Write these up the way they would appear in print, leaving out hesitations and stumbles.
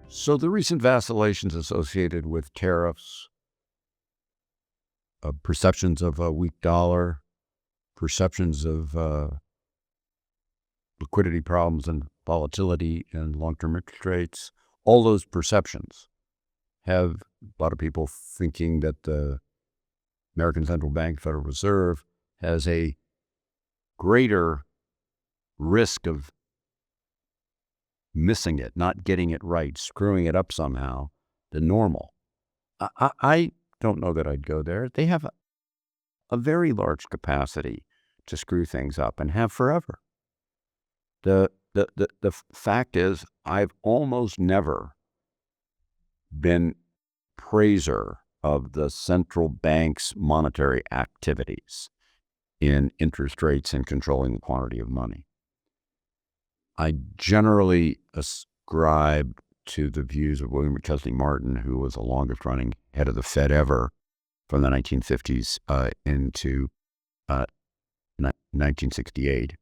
So the recent vacillations associated with tariffs, perceptions of a weak dollar, perceptions of liquidity problems and volatility and long-term interest rates, all those perceptions have a lot of people thinking that the American Central Bank, Federal Reserve, has a greater risk of missing it, not getting it right, screwing it up somehow than normal. I don't know that I'd go there. They have a very large capacity to screw things up and have forever. The fact is, I've almost never been praiser of the central bank's monetary activities in interest rates and controlling the quantity of money. I generally ascribe to the views of William McKesney Martin, who was the longest running head of the Fed ever from the 1950s into 1968,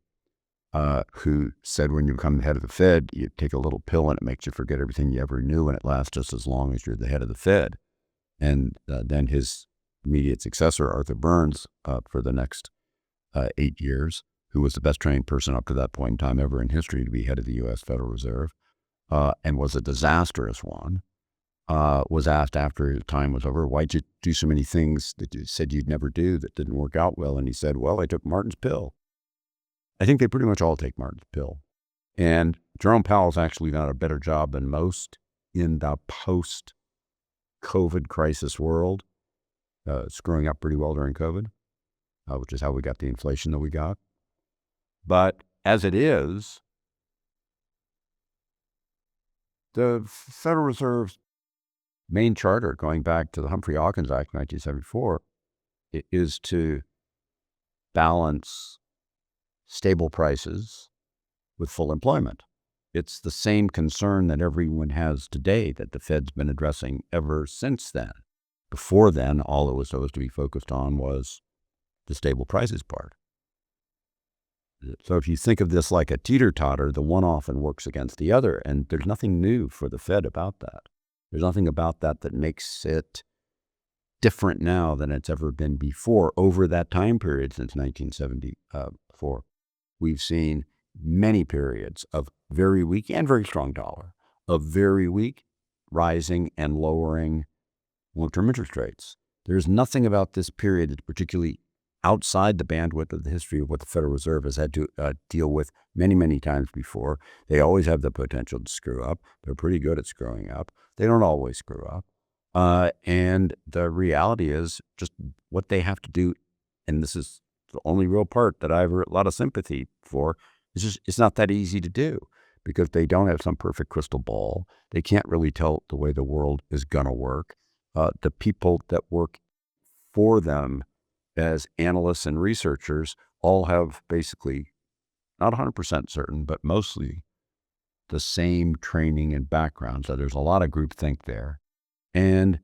who said when you become the head of the Fed, you take a little pill and it makes you forget everything you ever knew, and it lasts just as long as you're the head of the Fed. And then his immediate successor, Arthur Burns, for the next 8 years, who was the best trained person up to that point in time ever in history to be head of the U.S. Federal Reserve, and was a disastrous one, was asked after his time was over, why'd you do so many things that you said you'd never do that didn't work out well? And he said, well, I took Martin's pill. I think they pretty much all take Martin's pill. And Jerome Powell's actually done a better job than most in the post-COVID crisis world, screwing up pretty well during COVID, which is how we got the inflation that we got. But as it is, the Federal Reserve's main charter, going back to the Humphrey-Hawkins Act of 1974, is to balance stable prices with full employment. It's the same concern that everyone has today that the Fed's been addressing ever since then. Before then, all it was supposed to be focused on was the stable prices part. So if you think of this like a teeter-totter, the one often works against the other, and there's nothing new for the Fed about that. There's nothing about that that makes it different now than it's ever been before. Over that time period since 1974, we've seen many periods of very weak and very strong dollar, of very weak rising and lowering long-term interest rates. There's nothing about this period that's particularly outside the bandwidth of the history of what the Federal Reserve has had to deal with many, many times before. They always have the potential to screw up. They're pretty good at screwing up. They don't always screw up. And the reality is just what they have to do, and this is the only real part that I have a lot of sympathy for, is just it's not that easy to do because they don't have some perfect crystal ball. They can't really tell the way the world is going to work. The people that work for them as analysts and researchers all have basically, not 100% certain, but mostly the same training and background. So there's a lot of groupthink there. And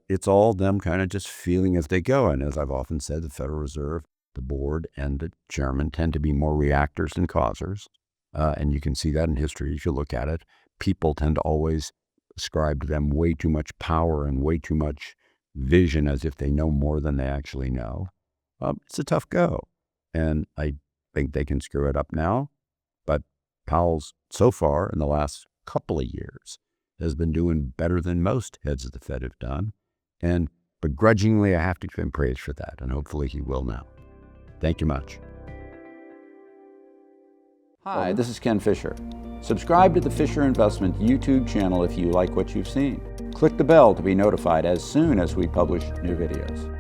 it's all them kind of just feeling as they go. And as I've often said, the Federal Reserve, the board, and the chairman tend to be more reactors than causers. And you can see that in history if you look at it. People tend to always ascribe to them way too much power and way too much vision as if they know more than they actually know. It's a tough go. And I think they can screw it up now. But Powell's, so far in the last couple of years, has been doing better than most heads of the Fed have done. And begrudgingly, I have to give him praise for that. And hopefully he will now. Thank you much. Hi, this is Ken Fisher. Subscribe to the Fisher Investment YouTube channel if you like what you've seen. Click the bell to be notified as soon as we publish new videos.